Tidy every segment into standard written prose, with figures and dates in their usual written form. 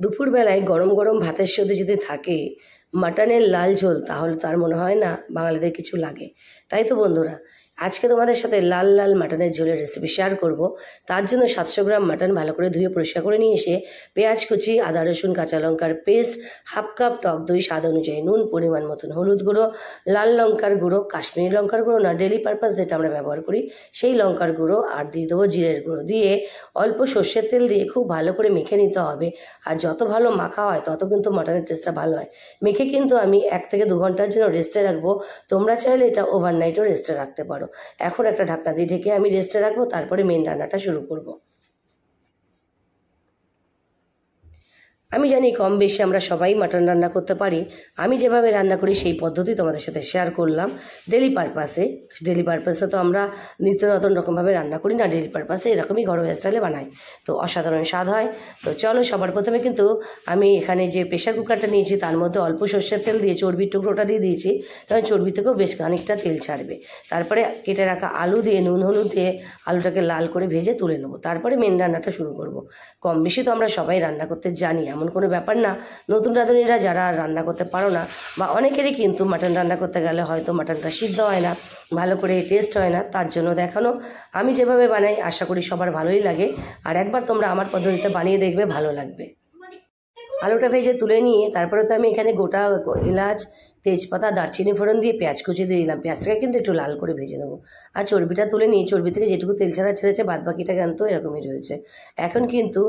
দুপুরবেলায় গরম গরম ভাতের সাথে যদি থাকে মাটনের লাল ঝোল, তাহলে তার মনে হয় না বাঙালিদের কিছু লাগে। তাই তো বন্ধুরা, আজকে তোমাদের সাথে লাল লাল মাটনের ঝোলের রেসিপি শেয়ার করব। তার জন্য 700 গ্রাম মাটন ভালো করে ধুয়ে পরিষ্কার করে নিয়ে এসে পেঁয়াজ কুচি, আদা রসুন কাঁচা লঙ্কার পেস্ট, হাফ কাপ টক দই, স্বাদ অনুযায়ী নুন, পরিমাণ মতন হলুদ গুঁড়ো, লাল লঙ্কার গুঁড়ো, কাশ্মীরি লঙ্কার গুঁড়ো না, ডেলি পারপাস যেটা আমরা ব্যবহার করি সেই লঙ্কার গুঁড়ো, আর দিয়ে দেবো জিরের গুঁড়ো, দিয়ে অল্প সর্ষের তেল দিয়ে খুব ভালো করে মেখে নিতে হবে। আর যত ভালো মাখা হয় তত কিন্তু মাটনের টেস্টটা ভালো হয়। মেখে কিন্তু আমি 1 থেকে 2 ঘন্টার জন্য রেস্টে রাখবো। তোমরা চাইলে এটা ওভারনাইটও রেস্টে রাখতে পারো। এখন একটা ঢাকনা দিয়ে ঢেকে আমি রেস্টে রাখবো, তারপরে মেন রান্নাটা শুরু করব। আমি জানি কম বেশি আমরা সবাই মাটন রান্না করতে পারি। আমি যেভাবে রান্না করি সেই পদ্ধতি তোমাদের সাথে শেয়ার করলাম। ডেলি পারপাসে তো আমরা নিত্য নতুন রকমভাবে রান্না করি না, ডেলি পারপাসে এরকমই ঘরোয়া স্টাইলে বানাই, তো অসাধারণ স্বাদ হয়। তো চলো, সবার প্রথমে কিন্তু আমি এখানে যে প্রেশার কুকারটা নিয়েছি তার মধ্যে অল্প সর্ষের তেল দিয়ে চর্বির টুকরোটা দিয়ে দিয়েছি, কারণ চর্বি থেকেও বেশ খানিকটা তেল ছাড়বে। তারপরে কেটে রাখা আলু দিয়ে নুন হলুদ দিয়ে আলুটাকে লাল করে ভেজে তুলে নেবো, তারপরে মেন রান্নাটা শুরু করব। কম বেশি তো আমরা সবাই রান্না করতে জানি, এমন কোনো ব্যাপার না। নতুন রাঁধুনিরা যারা রান্না করতে পারো না, বা অনেকেরই কিন্তু মাটন রান্না করতে গেলে হয়তো মাটনটা সিদ্ধ হয় না, ভালো করে টেস্ট হয় না, তার জন্য দেখানো। আমি যেভাবে বানাই আশা করি সবার ভালোই লাগে, আর একবার তোমরা আমার পদ্ধতিতে বানিয়ে দেখবে, ভালো লাগবে। আলুটা ভেজে তুলে নিয়ে তারপরে তো আমি এখানে গোটা এলাচ, তেজপাতা, দারচিনি ফোড়ন দিয়ে পেঁয়াজ কুচি দিয়ে দিলাম। পেঁয়াজটাকে কিন্তু একটু লাল করে ভেজে নেবো। আর চর্বিটা তুলে নিয়ে চর্বি থেকে যেটুকু তেল ছাড়া ছেড়েছে, বাদবাকিটা কিন্তু এরকমই রয়েছে। এখন কিন্তু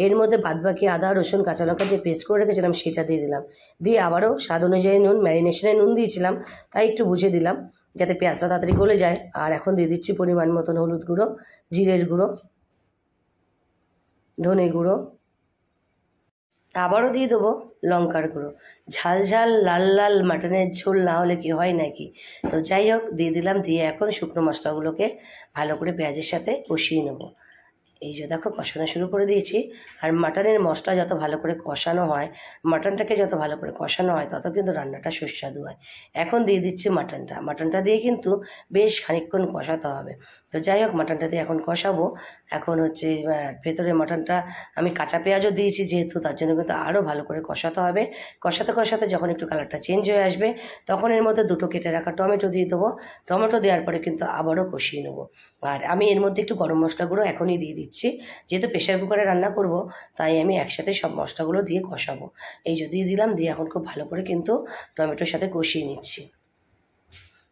এর মধ্যে বাদবাকি আদা রসুন কাঁচা লঙ্কা যে পেস্ট করে রেখেছিলাম সেটা দিয়ে দিলাম। দিয়ে আবারও স্বাদ অনুযায়ী নুন, ম্যারিনেশনে নুন দিয়েছিলাম তাই একটু বুঝে দিলাম যাতে পেঁয়াজটা তাড়াতাড়ি গলে যায়। আর এখন দিয়ে দিচ্ছি পরিমাণ মতন হলুদ গুঁড়ো, জিরের গুঁড়ো, ধনে গুঁড়ো, আবারও দিয়ে দেবো লঙ্কার গুঁড়ো। ঝাল ঝাল লাল লাল মাটনের ঝোল না হলে কি হয় নাকি? তো যাই হোক, দিয়ে দিলাম। দিয়ে এখন শুকনো মশলাগুলোকে ভালো করে পেঁয়াজের সাথে কষিয়ে নেবো। এই যে দেখো, কষানো শুরু করে দিয়েছি। আর মাটনের মশলা যত ভালো করে কষানো হয়, মাটনটাকে যত ভালো করে কষানো হয়, তত কিন্তু রান্নাটা সুস্বাদু হয়। এখন দিয়ে দিচ্ছি মাটনটা দিয়ে কিন্তু বেশ খানিকক্ষণ কষাতে হবে। তো যাই হোক, মাটনটা দিয়ে এখন কষাবো। এখন হচ্ছে ভেতরে মাটনটা আমি কাঁচা পেঁয়াজও দিয়েছি যেহেতু, তার জন্য কিন্তু আরও ভালো করে কষাতে হবে। কষাতে কষাতে যখন একটু কালারটা চেঞ্জ হয়ে আসবে, তখন এর মধ্যে 2টো কেটে রাখা টমেটো দিয়ে দেবো। টমেটো দেওয়ার পরে কিন্তু আবারও কষিয়ে নেবো। আর আমি এর মধ্যে একটু গরম মশলা গুঁড়ো এখনই দিয়ে দিচ্ছি, যেহেতু প্রেশার কুকারে রান্না করব, তাই আমি একসাথে সব মশলাগুলো দিয়ে কষাবো। এই যে দিয়ে দিলাম, দিয়ে এখন খুব ভালো করে কিন্তু টমেটোর সাথে কষিয়ে নিচ্ছি।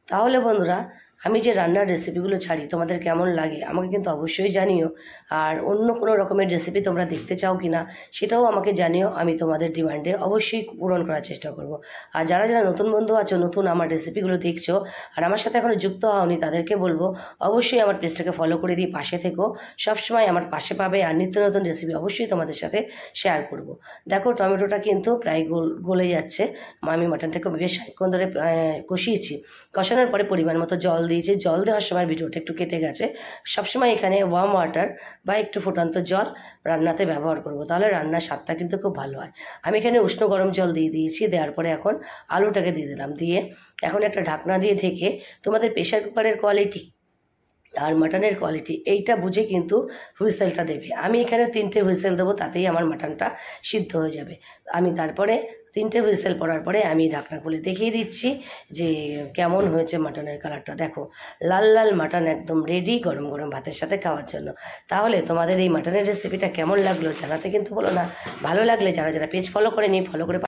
তাহলে বন্ধুরা, আমি যে রান্নার রেসিপিগুলো ছাড়ি তোমাদের কেমন লাগে আমাকে কিন্তু অবশ্যই জানিও। আর অন্য কোনো রকমের রেসিপি তোমরা দেখতে চাও কি না সেটাও আমাকে জানিও, আমি তোমাদের ডিমান্ডে অবশ্যই পূরণ করার চেষ্টা করব। আর যারা যারা নতুন বন্ধু আছো, নতুন আমার রেসিপিগুলো দেখছো আর আমার সাথে এখনও যুক্ত হওনি, তাদেরকে বলবো অবশ্যই আমার পেজটাকে ফলো করে দিয়ে পাশে থেকো। সবসময় আমার পাশে পাবে, আর নিত্য নতুন রেসিপি অবশ্যই তোমাদের সাথে শেয়ার করব। দেখো, টমেটোটা কিন্তু প্রায় গলে যাচ্ছে। আমি মাটনটাকে বেশ অনেকক্ষণ ধরে কষিয়েছি। কষানোর পরে পরিমাণ মতো জল দিয়েছি। জল দেওয়ার সময় ভিডিওটা একটু কেটে গেছে। সবসময় এখানে ওয়ার্ম ওয়াটার বা একটু ফুটান্ত জল রান্নাতে ব্যবহার করব, তাহলে রান্নার স্বাদটা কিন্তু খুব ভালো হয়। আমি এখানে উষ্ণ গরম জল দিয়ে দিয়েছি। দেওয়ার পরে এখন আলুটাকে দিয়ে দিলাম। দিয়ে এখন একটা ঢাকনা দিয়ে ঢেকে তোমাদের প্রেশার কুকারের কোয়ালিটি আর মাটনের কোয়ালিটি এইটা বুঝে কিন্তু হুইসেলটা দেবে। আমি এখানে 3টে হুইসেল দেবো, তাতেই আমার মাটনটা সিদ্ধ হয়ে যাবে। আমি তারপরে 3টে হুইসেল পড়ার পরে আমি ঢাকনা খুলে দেখিয়ে দিচ্ছি যে কেমন হয়েছে মাটনের কালারটা। দেখো, লাল লাল মাটন একদম রেডি গরম গরম ভাতের সাথে খাওয়ার জন্য। তাহলে তোমাদের এই মাটনের রেসিপিটা কেমন লাগলো জানাতে কিন্তু বলো না। ভালো লাগলে যারা যারা পেজ ফলো করে ফলো করে